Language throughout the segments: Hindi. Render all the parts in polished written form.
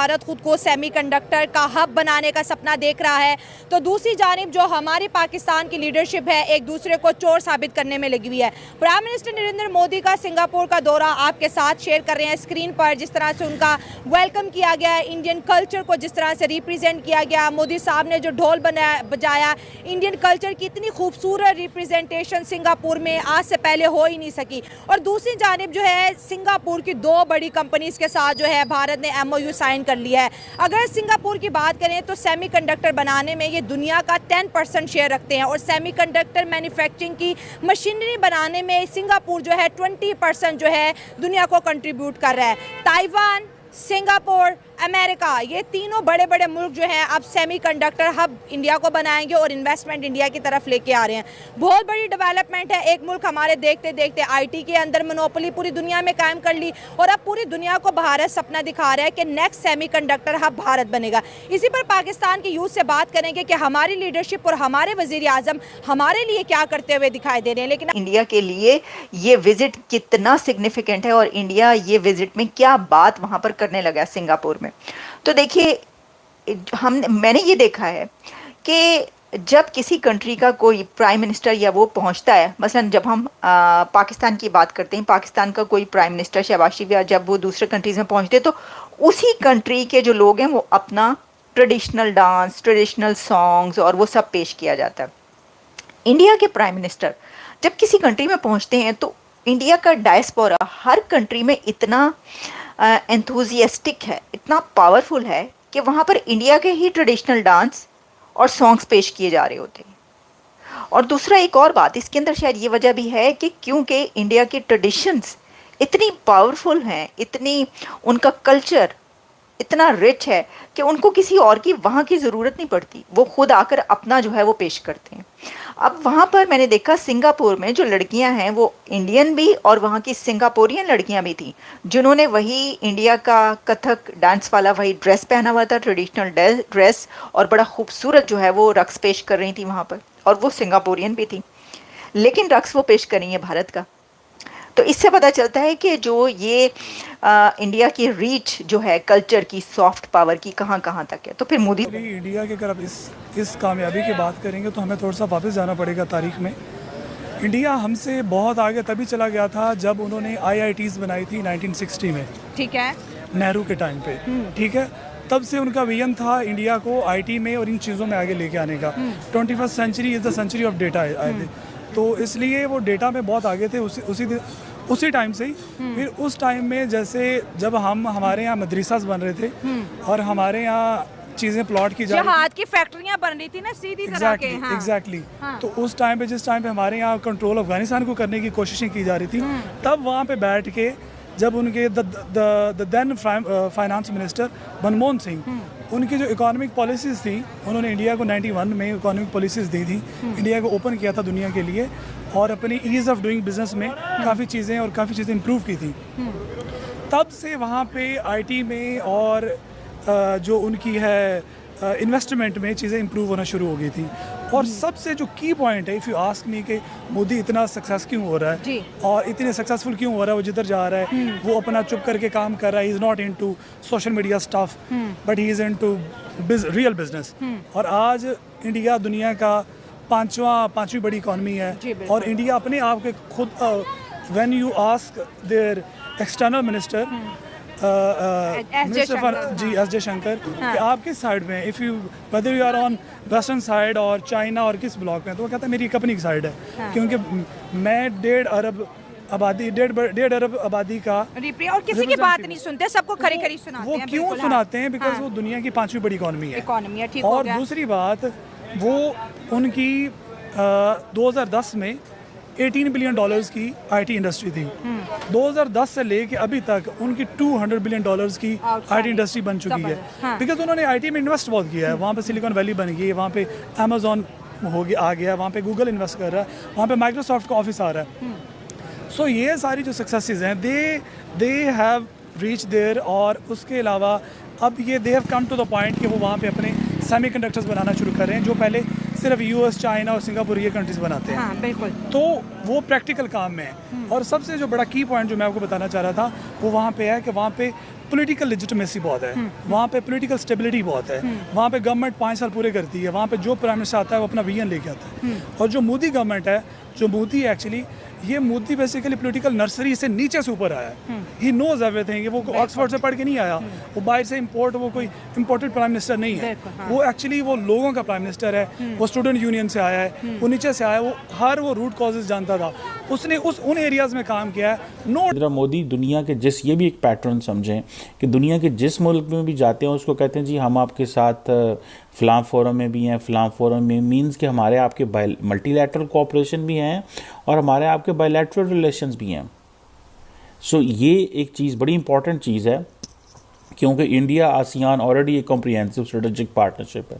भारत खुद को सेमीकंडक्टर का हब बनाने का सपना देख रहा है, तो दूसरी जानिब जो हमारी पाकिस्तान की लीडरशिप है एक दूसरे को चोर साबित करने में लगी हुई है। प्राइम मिनिस्टर नरेंद्र मोदी का सिंगापुर का दौरा आपके साथ शेयर कर रहे हैं स्क्रीन पर, जिस तरह से उनका वेलकम किया गया, इंडियन कल्चर को जिस तरह से रिप्रेजेंट किया गया, मोदी साहब ने जो ढोल बजाया, इंडियन कल्चर की इतनी खूबसूरत रिप्रेजेंटेशन सिंगापुर में आज से पहले हो ही नहीं सकी। और दूसरी जानिब जो है सिंगापुर की दो बड़ी कंपनीज के साथ जो है भारत ने MOU साइन कर लिया है। अगर सिंगापुर की बात करें तो सेमीकंडक्टर बनाने में ये दुनिया का 10% शेयर रखते हैं और सेमीकंडक्टर मैन्युफैक्चरिंग की मशीनरी बनाने में सिंगापुर जो है 20% जो है दुनिया को कंट्रीब्यूट कर रहा है। ताइवान, सिंगापुर, अमेरिका, ये तीनों बड़े बड़े मुल्क जो हैं अब सेमीकंडक्टर हब इंडिया को बनाएंगे और इन्वेस्टमेंट इंडिया की तरफ लेके आ रहे हैं। बहुत बड़ी डेवलपमेंट है। एक मुल्क हमारे देखते देखते IT के अंदर मोनोपोली पूरी दुनिया में कायम कर ली और अब पूरी दुनिया को भारत सपना दिखा रहा है कि नेक्स्ट सेमीकंडक्टर हब भारत बनेगा। इसी पर पाकिस्तान के यूथ से बात करेंगे कि हमारी लीडरशिप और हमारे वज़ीर आज़म हमारे लिए क्या करते हुए दिखाई दे रहे हैं। लेकिन इंडिया के लिए ये विजिट कितना सिग्निफिकेंट है और इंडिया ये विजिट में क्या बात वहाँ पर करने लगा सिंगापुर में। तो देखिए मैंने ये देखा है कि जब किसी कंट्री का कोई प्राइम मिनिस्टर या वो पहुंचता है, मसलन जब हम पाकिस्तान की बात करते हैं, पाकिस्तान का कोई प्राइम मिनिस्टर शहबाज शरीफ या जब वो दूसरे कंट्रीज़ में पहुंचते हैं तो उसी कंट्री के जो लोग हैं वो अपना ट्रेडिशनल डांस, ट्रेडिशनल सॉन्ग्स और वो सब पेश किया जाता है। इंडिया के प्राइम मिनिस्टर जब किसी कंट्री में पहुंचते हैं तो इंडिया का डायस्पोरा हर कंट्री में इतना एंथुजियास्टिक है, इतना पावरफुल है कि वहाँ पर इंडिया के ही ट्रेडिशनल डांस और सॉन्ग्स पेश किए जा रहे होते हैं। और दूसरा एक और बात इसके अंदर शायद ये वजह भी है कि क्योंकि इंडिया की ट्रेडिशंस इतनी पावरफुल हैं, इतनी उनका कल्चर इतना रिच है कि उनको किसी और की वहाँ की ज़रूरत नहीं पड़ती, वो खुद आकर अपना जो है वो पेश करते हैं। अब वहाँ पर मैंने देखा सिंगापुर में जो लड़कियाँ हैं वो इंडियन भी और वहाँ की सिंगापुरियन लड़कियाँ भी थी जिन्होंने वही इंडिया का कथक डांस वाला वही ड्रेस पहना हुआ था, ट्रेडिशनल ड्रेस, और बड़ा खूबसूरत जो है वो रक्स पेश कर रही थी वहाँ पर, और वो सिंगापुरियन भी थी, लेकिन रक्स वो पेश कर रही है भारत का। तो इससे पता चलता है कि जो ये इंडिया की रीच जो है कल्चर की, सॉफ्ट पावर की, कहाँ कहाँ तक है। तो फिर मोदी इंडिया की अगर इस कामयाबी की बात करेंगे तो हमें थोड़ा सा वापस जाना पड़ेगा तारीख में। इंडिया हमसे बहुत आगे तभी चला गया था जब उन्होंने IITs बनाई थी 1960 में, ठीक है, नेहरू के टाइम पे, ठीक है। तब से उनका विजन था इंडिया को IT में और इन चीज़ों में आगे लेके आने का। 21st century is the century of data आए थे, तो इसलिए वो डेटा में बहुत आगे थे उसी टाइम से ही। फिर उस टाइम में जैसे जब हमारे यहाँ मदरसास बन रहे थे और हमारे यहाँ चीज़ें प्लॉट की जा रही थी, हाथ की फैक्ट्रियाँ बन रही थी ना सीधी तरह के। हाँ। एग्जैक्टली। तो उस टाइम पे जिस टाइम पे हमारे यहाँ कंट्रोल अफगानिस्तान को करने की कोशिशें की जा रही थी, तब वहाँ पे बैठ के जब उनके the then finance minister Manmohan Singh, उनकी जो इकोनॉमिक पॉलिसीज़ थी, उन्होंने इंडिया को 91 में इकोनॉमिक पॉलिसीज़ दी थी, इंडिया को ओपन किया था दुनिया के लिए और अपनी ईज़ ऑफ डूइंग बिजनेस में काफ़ी चीज़ें इम्प्रूव की थी। तब से वहाँ पे IT में और जो उनकी है इन्वेस्टमेंट में चीज़ें इम्प्रूव होना शुरू हो गई थी। और सबसे जो की पॉइंट है, इफ़ यू आस्क मी, कि मोदी इतना सक्सेस क्यों हो रहा है और इतने सक्सेसफुल क्यों हो रहा है, वो जिधर जा रहा है वो अपना चुप करके काम कर रहा है। He is not into social media stuff but he is into real business. और आज इंडिया दुनिया का पांचवी बड़ी इकॉनमी है और इंडिया अपने आप के खुद, when you ask their external minister S Jaishankar कि आप किस साइड में, if you whether you are on western side और चाइना और किस ब्लॉक में, तो वो कहता है मेरी अपनी साइड है। क्योंकि मैं 1.5 अरब आबादी का और किसी की बात नहीं सुनते, सबको खरी सुनाते हैं। वो क्यों सुनाते हैं? बिकॉज वो दुनिया की 5वीं बड़ी इकॉनमी है। और दूसरी बात, वो उनकी 2010 में $18 बिलियन की IT इंडस्ट्री थी। 2010 से लेके अभी तक उनकी $200 बिलियन की IT इंडस्ट्री बन चुकी है। बिकॉज उन्होंने IT में इन्वेस्ट बहुत किया है। वहाँ पे सिलिकॉन वैली बन गई है, वहाँ पे अमेजोन आ गया, वहाँ पे गूगल इन्वेस्ट कर रहा है, वहाँ पे माइक्रोसॉफ्ट का ऑफिस आ रहा है। सो ये सारी जो सक्सेसेस हैं दे हैव रीच देयर। और उसके अलावा अब ये they have come to the point कि वो वहाँ पे अपने सेमीकंडक्टर्स बनाना शुरू कर रहे हैं, जो पहले सिर्फ यूएस, चाइना और सिंगापुर ये कंट्रीज बनाते हैं। हाँ बिल्कुल। तो वो प्रैक्टिकल काम में है। और सबसे जो बड़ा की पॉइंट जो मैं आपको बताना चाह रहा था वो वहाँ पे है कि वहाँ पे पॉलिटिकल लेजिटिमेसी बहुत है, वहाँ पे पॉलिटिकल स्टेबिलिटी बहुत है, वहाँ पे गवर्नमेंट 5 साल पूरे करती है, वहाँ पे जो प्राइम मिनिस्टर आता है वो अपना विजन लेके आता है। और जो मोदी गवर्नमेंट है, जो मोदी एक्चुअली ये मोदी बेसिकली पॉलिटिकल नर्सरी से नीचे से ऊपर आया है। He knows everything. वो ऑक्सफोर्ड से पढ़ के नहीं आया, वो बाहर से इम्पोर्ट, वो कोई इम्पोर्टेड प्राइम मिनिस्टर नहीं है। वो एक्चुअली वो लोगों का प्राइम मिनिस्टर है। वो स्टूडेंट यूनियन से आया है, वो नीचे से आया, वो हर वो रूट कॉजेज जानता था, उसने उन एरियाज में काम किया है। नरेंद्र मोदी दुनिया के जिस, ये भी एक पैटर्न समझें कि दुनिया के जिस मुल्क में भी जाते हैं उसको कहते हैं जी हम आपके साथ फ़लाँ फोरम में भी हैं, फ़लाँ फोरम में, मींस कि हमारे आपके मल्टीलैटरल कोऑपरेशन भी हैं और हमारे आपके बायलैटरल रिलेशंस भी हैं। सो ये एक चीज़ बड़ी इंपॉर्टेंट चीज़ है, क्योंकि इंडिया आसियान ऑलरेडी एक कॉम्प्रिहेंसिव स्ट्रेटेजिक पार्टनरशिप है,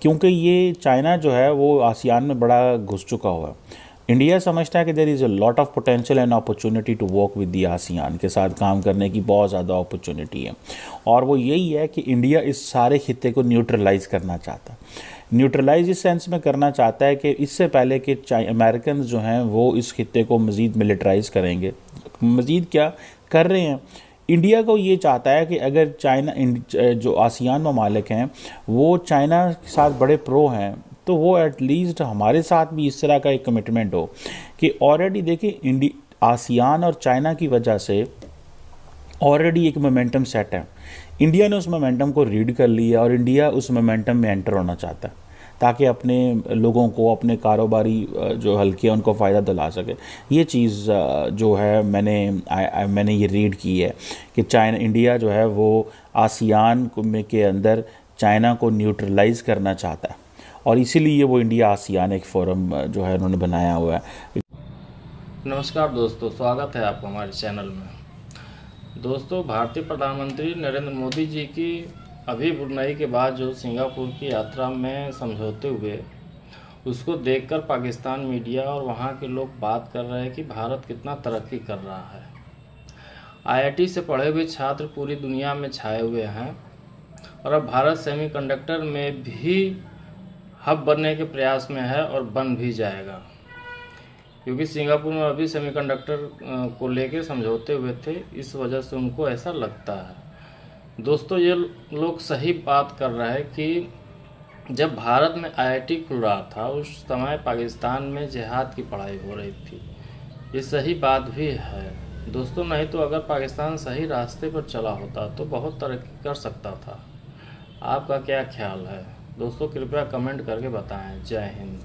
क्योंकि ये चाइना जो है वो आसियान में बड़ा घुस चुका हुआ है। इंडिया समझता है कि there is a lot of potential and opportunity to work with the ASEAN, के साथ काम करने की बहुत ज़्यादा अपॉर्चुनिटी है। और वो यही है कि इंडिया इस सारे खित्ते को न्यूट्रलाइज करना चाहता है। न्यूट्रलाइज इस सेंस में करना चाहता है कि इससे पहले कि अमेरिकन जो हैं वो इस खित्ते को मज़ीद मिलिटराइज करेंगे, मज़ीद क्या कर रहे हैं, इंडिया को ये चाहता है कि अगर चाइना, जो आसियान ममालिक हैं वो चाइना के साथ बड़े प्रो हैं, तो वो एटलीस्ट हमारे साथ भी इस तरह का एक कमिटमेंट हो कि ऑलरेडी देखिए आसियान और चाइना की वजह से ऑलरेडी एक मोमेंटम सेट है। इंडिया ने उस मोमेंटम को रीड कर लिया और इंडिया उस मोमेंटम में एंटर होना चाहता है ताकि अपने लोगों को, अपने कारोबारी जो हल्के हैं उनको फ़ायदा दिला सके। ये चीज़ जो है मैंने ये रीड की है कि इंडिया जो है वो आसियान के अंदर चाइना को न्यूट्रलाइज करना चाहता है और इसीलिए वो इंडिया आसियान एक फोरम जो है उन्होंने बनाया हुआ है। नमस्कार दोस्तों, स्वागत है आपको हमारे चैनल में। दोस्तों, भारतीय प्रधानमंत्री नरेंद्र मोदी जी की अभी ब्रुनई के बाद जो सिंगापुर की यात्रा में समझौते हुए, उसको देखकर पाकिस्तान मीडिया और वहाँ के लोग बात कर रहे हैं कि भारत कितना तरक्की कर रहा है। आईआईटी से पढ़े हुए छात्र पूरी दुनिया में छाए हुए हैं और अब भारत सेमीकंडक्टर में भी हब बनने के प्रयास में है और बन भी जाएगा, क्योंकि सिंगापुर में अभी सेमीकंडक्टर को लेके समझौते हुए थे, इस वजह से उनको ऐसा लगता है। दोस्तों, ये लोग सही बात कर रहे हैं कि जब भारत में आईआईटी खुल रहा था उस समय पाकिस्तान में जिहाद की पढ़ाई हो रही थी। ये सही बात भी है दोस्तों, नहीं तो अगर पाकिस्तान सही रास्ते पर चला होता तो बहुत तरक्की कर सकता था। आपका क्या ख्याल है दोस्तों? कृपया कमेंट करके बताएं। जय हिंद।